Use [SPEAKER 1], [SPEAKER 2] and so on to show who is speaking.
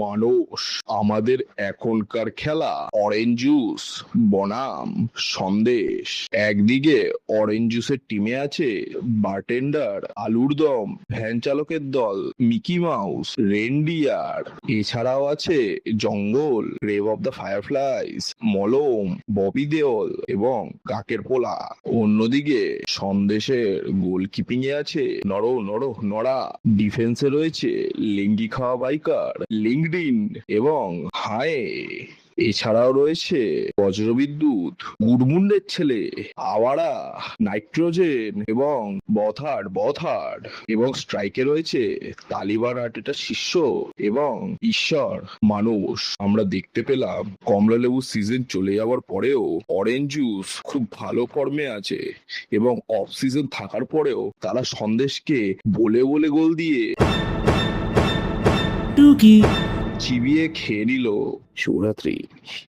[SPEAKER 1] মানুষ, আমাদের এখনকার খেলা অরেঞ্জ জুস বনাম সন্দেশ। একদিকে অরেঞ্জ জুসের টিমে আছে বারটেন্ডার, আলুর দম, ভ্যান চালকের দল, মিকি মাউস, রেনডিয়ার। এছাড়াও আছে জঙ্গল, গ্রেভ অব দ্য ফায়ারফ্লাইজ, মলম, ববি দেওল এবং কাকের পোলা। অন্যদিকে সন্দেশের গোলকিপিং এ আছে নড়া। ডিফেন্সে রয়েছে লিঙ্গি খাওয়া বাইকার, লিঙ্কডিন এবং হায়। এছাড়াও রয়েছে বজ্রবিদ্যুৎ, গুডমুন্ডের ছেলে, আওয়ারা, নাইট্রোজেন এবং বথার্ড এবং স্ট্রাইকে রয়েছে তালিবান আর্টেটার শিষ্য এবং ঈশ্বর মানুষ। আমরা দেখতে পেলাম কমলালেবু সিজন চলে যাওয়ার পরেও অরেঞ্জ জুস খুব ভালো ফর্মে আছে এবং অফ সিজন থাকার পরেও তারা সন্দেশকে বলে গোল দিয়ে
[SPEAKER 2] টুকি
[SPEAKER 1] চিবিয়ে খেয়ে নিল। শুভরাত্রি।